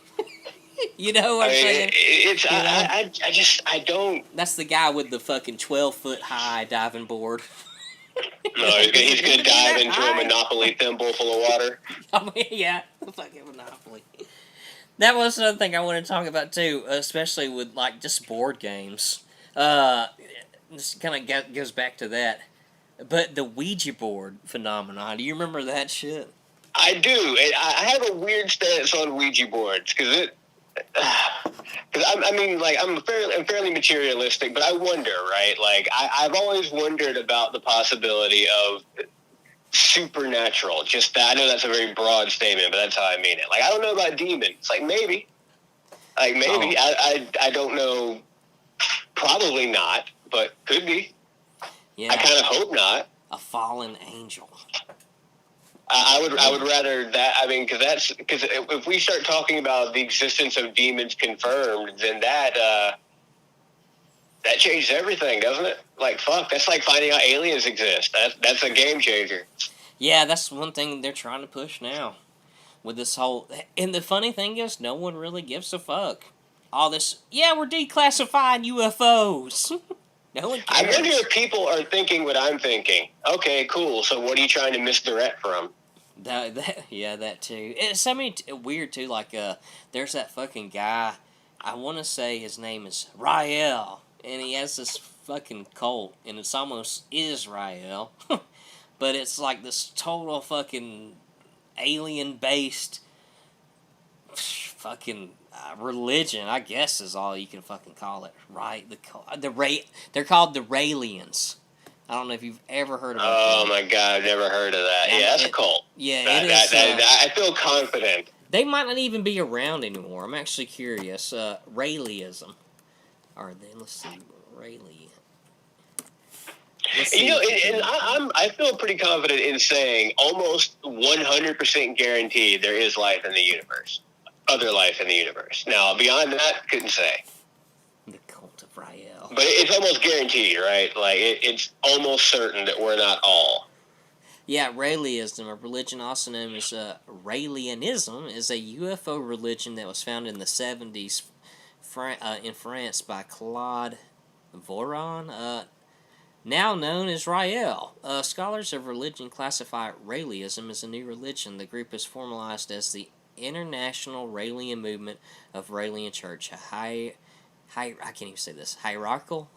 A: You know what I'm saying?
B: I don't.
A: That's the guy with the fucking 12-foot high diving board.
B: No, he's gonna dive into a Monopoly thimble full of water.
A: I mean, yeah, fucking Monopoly. That was another thing I wanted to talk about too, especially with just board games. This kind of goes back to that, but the Ouija board phenomenon. Do you remember that shit?
B: I do. I have a weird stance on Ouija boards because I'm fairly materialistic, but I wonder, right? I've always wondered about the possibility of supernatural. Just that, I know that's a very broad statement, but that's how I mean it. Like, I don't know about demons. Like, maybe. I don't know. Probably not, but could be.
A: Yeah.
B: I kind of hope not.
A: A fallen angel.
B: I would rather that. I mean, because if we start talking about the existence of demons confirmed, then that changes everything, doesn't it? Like, fuck, that's like finding out aliens exist. That's a game changer.
A: Yeah, that's one thing they're trying to push now. With this whole... And the funny thing is, no one really gives a fuck. All this, yeah, we're declassifying UFOs. No one cares.
B: I wonder if people are thinking what I'm thinking. Okay, cool. So what are you trying to misdirect from?
A: That too. It's something weird too. Like, there's that fucking guy. I want to say his name is Rael, and he has this fucking cult, and it's almost Israel, but it's like this total fucking alien-based fucking religion, I guess, is all you can fucking call it, right? They're called the Raelians. I don't know if you've ever heard of it.
B: Oh my god, I've never heard of that. Yeah, that's a cult.
A: Yeah, it is.
B: I feel confident.
A: They might not even be around anymore. I'm actually curious. Raeliism. Are they? Let's see. Raeli.
B: You know, and I feel pretty confident in saying almost 100% guaranteed there is life in the universe. Other life in the universe. Now, beyond that, couldn't say.
A: The cult of Rael.
B: But it's almost guaranteed, right? Like, it's almost certain that we're not all.
A: Yeah, Raeliism, a religion also known as Raelianism, is a UFO religion that was founded in the 70s in France by Claude Voron, now known as Rael. Scholars of religion classify Raeliism as a new religion. The group is formalized as the International Raelian Movement of Raelian Church, I can't even say this, hierarchical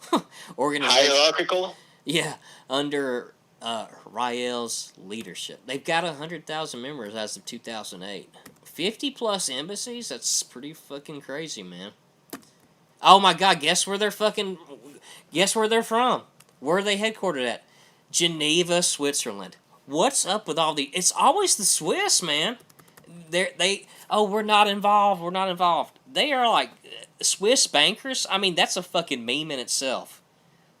A: organization.
B: Hierarchical?
A: Yeah, under Rael's leadership. They've got 100,000 members as of 2008. 50 plus embassies? That's pretty fucking crazy, man. Oh my god, guess where they're from? Where are they headquartered at? Geneva, Switzerland. What's up with all the... It's always the Swiss, man. We're not involved. They are like Swiss bankers. I mean, that's a fucking meme in itself.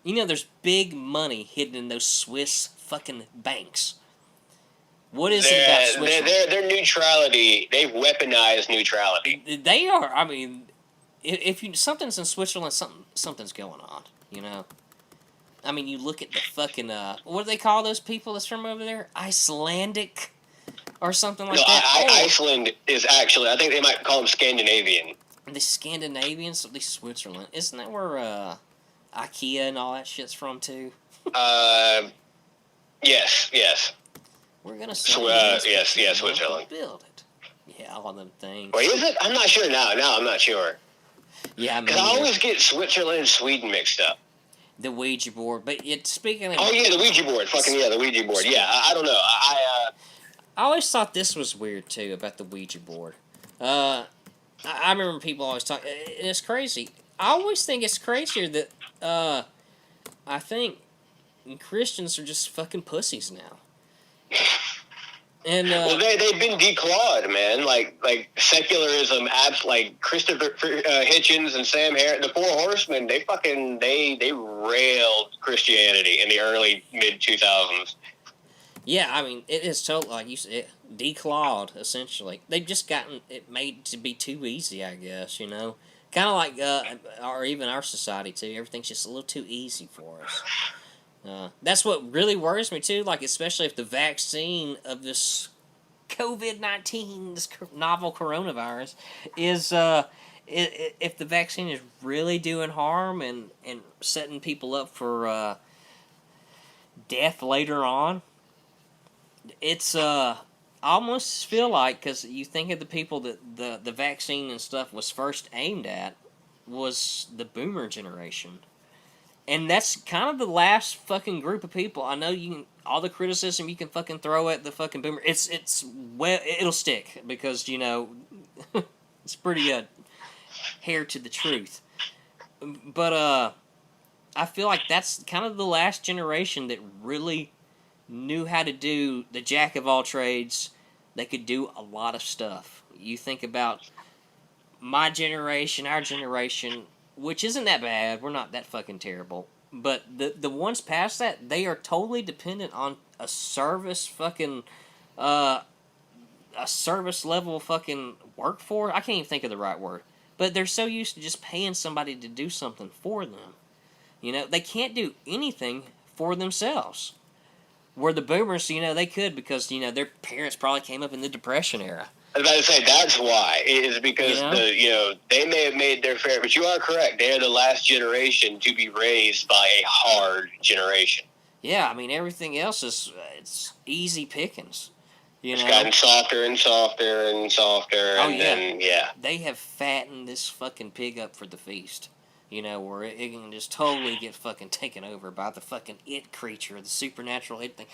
A: You know, there's big money hidden in those Swiss fucking banks. What is it about Switzerland?
B: Their neutrality, they've weaponized neutrality.
A: They are, I mean, if something's in Switzerland, something's going on, you know? I mean, you look at the fucking, what do they call those people that's from over there? Icelandic? Or something like that.
B: Iceland is actually, I think they might call them Scandinavian.
A: The Scandinavians, at least Switzerland. Isn't that where IKEA and all that shit's from, too?
B: Yes.
A: We're going to
B: Switzerland.
A: Build it. Yeah, all them things.
B: Wait, is it? I'm not sure now. I'm not sure.
A: Yeah,
B: because I always get Switzerland and Sweden mixed up.
A: The Ouija board. But speaking of...
B: Oh, yeah, the Ouija board. The Ouija board. Yeah, I don't know.
A: I always thought this was weird, too, about the Ouija board. I remember people always talk, and it's crazy. I always think it's crazier that, I think Christians are just fucking pussies now. And,
B: well, they've been declawed, man. Like secularism, like Christopher Hitchens and Sam Harris, the Four Horsemen, they railed Christianity in the early, mid-2000s.
A: Yeah, I mean, it is totally, like you said, declawed, essentially. They've just gotten it made to be too easy, I guess, you know? Kind of like, or even our society, too. Everything's just a little too easy for us. That's what really worries me, too, like, especially if the vaccine of this COVID-19, this novel coronavirus, is, if the vaccine is really doing harm and setting people up for death later on, it's I almost feel like, because you think of the people that the vaccine and stuff was first aimed at was the boomer generation, and that's kind of the last fucking group of people. I know you can, all the criticism you can fucking throw at the fucking boomer, it'll stick because, you know, it's pretty hair to the truth. But I feel like that's kind of the last generation that really knew how to do the jack of all trades. They could do a lot of stuff. You think about my generation, our generation, which isn't that bad. We're not that fucking terrible. But the ones past that, they are totally dependent on a service fucking a service level fucking workforce. I can't even think of the right word. But they're so used to just paying somebody to do something for them. You know, they can't do anything for themselves. Where the boomers, you know, they could because, you know, their parents probably came up in the Depression era.
B: I was about to say that's why. It is because they may have made their fair, but you are correct. They are the last generation to be raised by a hard generation.
A: Yeah, I mean everything else is it's easy pickings.
B: It's gotten softer and softer and softer, then
A: they have fattened this fucking pig up for the feast. You know, where it can just totally get fucking taken over by the fucking it creature, the supernatural it thing.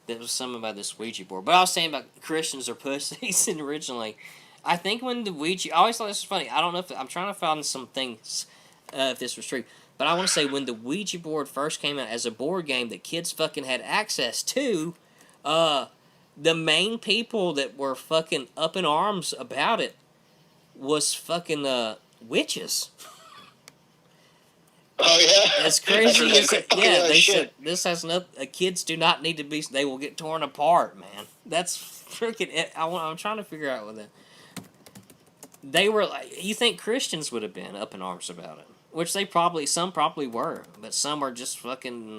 A: There was something about this Ouija board. But I was saying about Christians are pussies, and originally, I think when the Ouija... I always thought this was funny. I don't know if... I'm trying to find some things, if this was true. But I want to say, when the Ouija board first came out as a board game that kids fucking had access to, the main people that were fucking up in arms about it was fucking, witches.
B: Oh yeah,
A: as crazy as it, yeah. They said this has no. Kids do not need to be. They will get torn apart, man. That's freaking. I'm trying to figure out what that. They were like. You think Christians would have been up in arms about it? Which some probably were, but some are just fucking.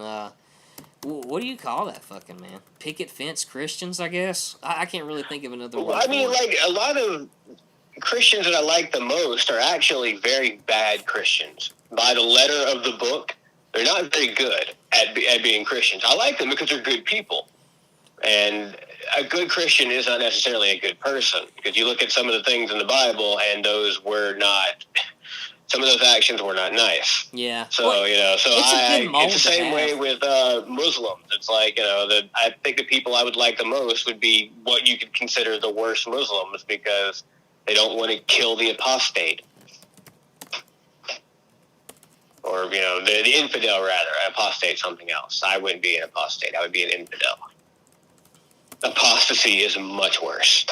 A: What do you call that fucking man? Picket fence Christians, I guess. I can't really think of another word.
B: I mean, like a lot of Christians that I like the most are actually very bad Christians. By the letter of the book, they're not very good at being Christians. I like them because they're good people. And a good Christian is not necessarily a good person. Because you look at some of the things in the Bible, and those were not... Some of those actions were not nice.
A: Yeah.
B: So,
A: well,
B: it's the same way with Muslims. It's like, I think the people I would like the most would be what you could consider the worst Muslims because they don't want to kill the apostate. Or, the infidel, rather. Apostate, something else. I wouldn't be an apostate. I would be an infidel. Apostasy is much worse.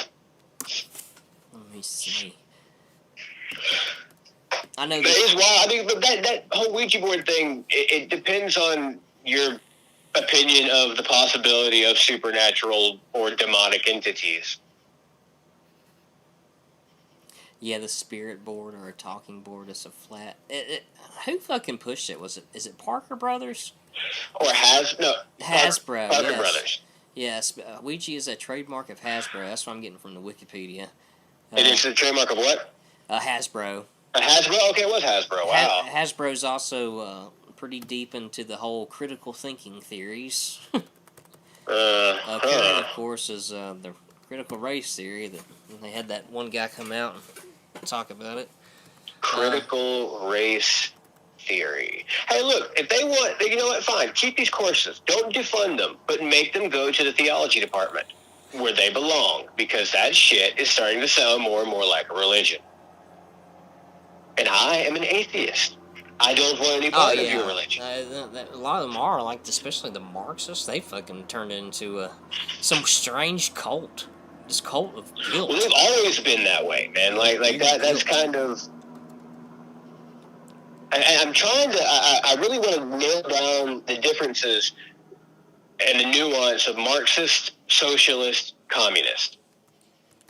A: Let me see. I know
B: that is why, I mean, but that whole Ouija board thing, it depends on your opinion of the possibility of supernatural or demonic entities.
A: Yeah, the spirit board or a talking board is a flat. Who fucking pushed it? Is it Parker Brothers?
B: Or
A: Hasbro.
B: Parker
A: yes.
B: Brothers.
A: Yes, Ouija is a trademark of Hasbro. That's what I'm getting from the Wikipedia.
B: It is a trademark of what?
A: Hasbro.
B: Hasbro? Okay, it was Hasbro. Wow.
A: Hasbro's also pretty deep into the whole critical thinking theories. Current, of course, is the critical race theory. That they had that one guy come out and talk about it.
B: Critical race theory. Hey, look, if they want, you know what? Fine, keep these courses. Don't defund them, but make them go to the theology department where they belong, because that shit is starting to sound more and more like a religion. And I am an atheist. I don't want any part of your religion.
A: A lot of them are, like, especially the Marxists. They fucking turned into some strange cult. This cult of guilt.
B: Well, they've always been that way, man. Like that. That's kind of. I'm trying to. I really want to nail down the differences and the nuance of Marxist, socialist, communist.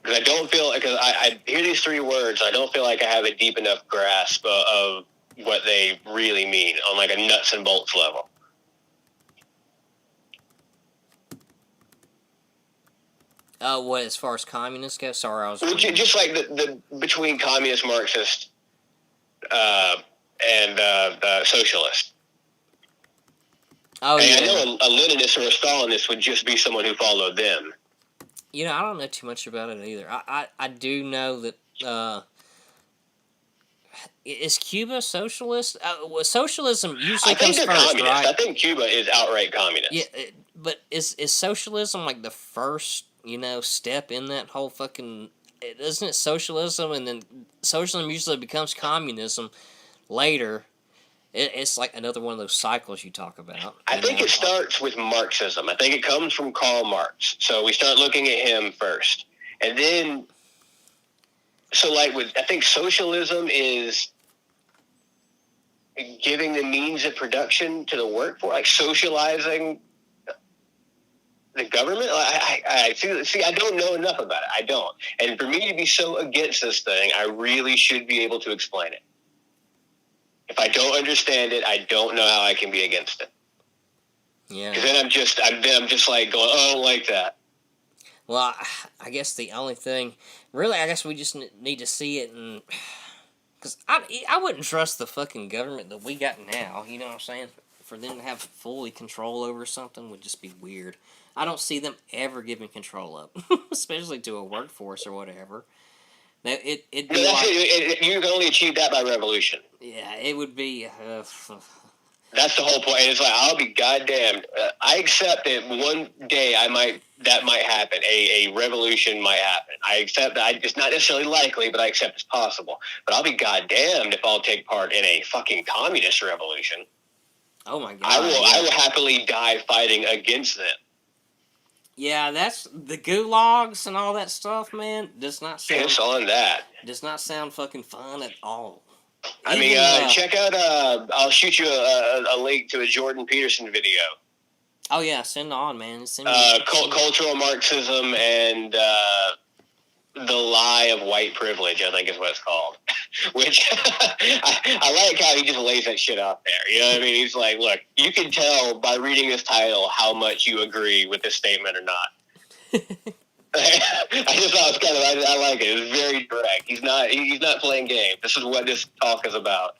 B: Because I don't feel, because I hear these three words, I don't feel like I have a deep enough grasp of what they really mean on like a nuts and bolts level.
A: What, as far as communists go? Sorry, I was...
B: Just like the between communist, Marxist, and socialist.
A: Oh,
B: and I know a Leninist or a Stalinist would just be someone who followed them.
A: You know, I don't know too much about it either. I do know that, is Cuba socialist? Socialism usually comes first,
B: communist.
A: right?
B: I think Cuba is outright communist.
A: Yeah, but is socialism like the first, step in that whole fucking... Isn't it socialism, and then socialism usually becomes communism later, It's like another one of those cycles you talk about.
B: I think it starts with Marxism. I think it comes from Karl Marx. So we start looking at him first. And then, so like I think socialism is giving the means of production to the workforce, like socializing the government. I see. I don't know enough about it. I don't. And for me to be so against this thing, I really should be able to explain it. If I don't understand it, I don't know how I can be against it.
A: Yeah.
B: Because then I'm just like going, oh, I don't like that.
A: Well, I guess the only thing, really, I guess we just need to see it, and because I wouldn't trust the fucking government that we got now. You know what I'm saying? For them to have fully control over something would just be weird. I don't see them ever giving control up, especially to a workforce or whatever. It'd be
B: you can only achieve that by revolution.
A: Yeah, it would be.
B: That's the whole point. And it's like, I'll be goddamned. I accept that one day that might happen. A revolution might happen. I accept that. It's not necessarily likely, but I accept it's possible. But I'll be goddamned if I'll take part in a fucking communist revolution.
A: Oh my god!
B: I will happily die fighting against them.
A: Yeah, that's the gulags and all that stuff, man. Does not sound.
B: Piss on that.
A: Does not sound fucking fun at all.
B: I mean, check out. I'll shoot you a link to a Jordan Peterson video.
A: Oh yeah, send on, man. Send
B: cultural Marxism and the lie of white privilege, I think is what it's called. Which I like how he just lays that shit out there. You know what I mean? He's like, look, you can tell by reading this title how much you agree with this statement or not. I just thought it was kind of, I like it. It was very direct. He's not playing game. This is what this talk is about.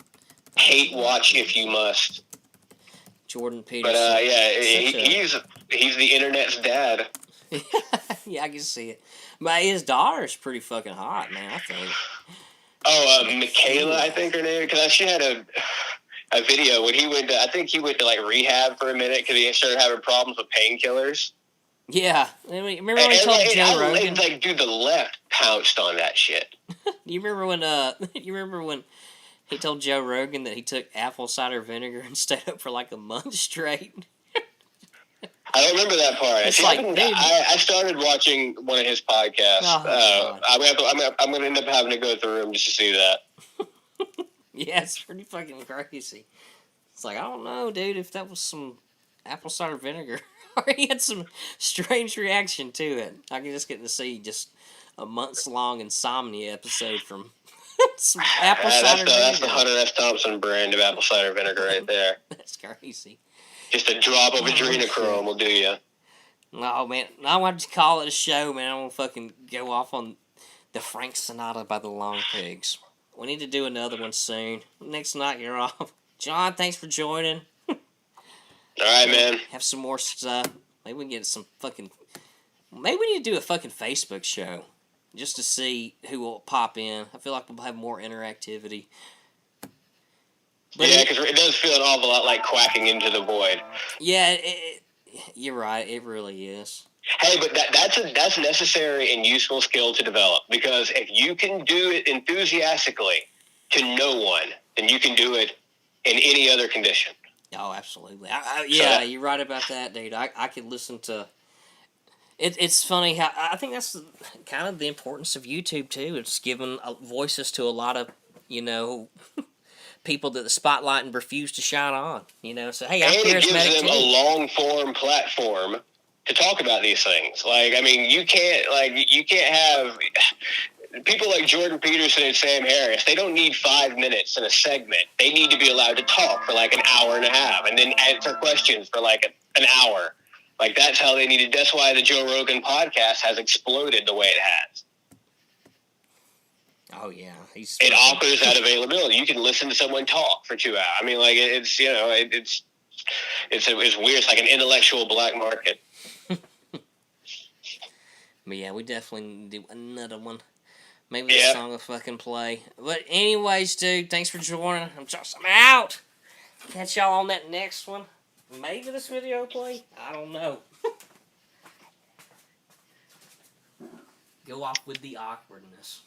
B: Hate watch if you must.
A: Jordan Peterson.
B: But he's the internet's dad.
A: Yeah, I can see it. But his daughter's pretty fucking hot, man, I think.
B: Oh, Michaela, I think her name. Because she had a video when he went to, I think he went to like rehab for a minute because he started having problems with painkillers.
A: Yeah. I mean, remember when he told Joe Rogan?
B: Like, dude, the left pounced on that shit.
A: You remember when he told Joe Rogan that he took apple cider vinegar and stayed up for like a month straight?
B: I don't remember that part.
A: It's
B: I started watching one of his podcasts.
A: Oh,
B: I'm going to end up having to go through him just to see that.
A: Yeah, it's pretty fucking crazy. It's like, I don't know, dude, if that was some apple cider vinegar. Or he had some strange reaction to it. I can just get to see just a months-long insomnia episode from some apple cider vinegar.
B: That's the Hunter S. Thompson brand of apple cider vinegar right there.
A: That's crazy.
B: Just a drop of adrenochrome will do you.
A: No, man. I want to call it a show, man. I want to fucking go off on the Frank Sinatra by the Long Pigs. We need to do another one soon. Next night, you're off. John, thanks for joining.
B: All right, man.
A: Have some more stuff. Maybe we can get some fucking... Maybe we need to do a fucking Facebook show. Just to see who will pop in. I feel like we'll have more interactivity. But
B: yeah, because it does feel an awful lot like quacking into the void.
A: Yeah, you're right. It really is.
B: Hey, but that's necessary and useful skill to develop. Because if you can do it enthusiastically to no one, then you can do it in any other condition.
A: Oh, absolutely. Yeah, you're right about that, dude. I could listen to... It's funny how... I think that's kind of the importance of YouTube, too. It's giving voices to a lot of, people that the spotlight and refuse to shine on. So, hey, I'm charismatic,
B: and it gives them a long-form platform to talk about these things. Like, I mean, you can't have... People like Jordan Peterson and Sam Harris, they don't need 5 minutes in a segment. They need to be allowed to talk for like an hour and a half and then answer questions for like an hour. Like, that's how they needed. That's why the Joe Rogan podcast has exploded the way it has.
A: Oh, yeah.
B: It offers that availability. You can listen to someone talk for 2 hours. I mean, like, it's weird. It's like an intellectual black market.
A: But yeah, we definitely need to do another one. Maybe this song will fucking play. But anyways, dude, thanks for joining. I'm out. Catch y'all on that next one. Maybe this video will play. I don't know. Go off with the awkwardness.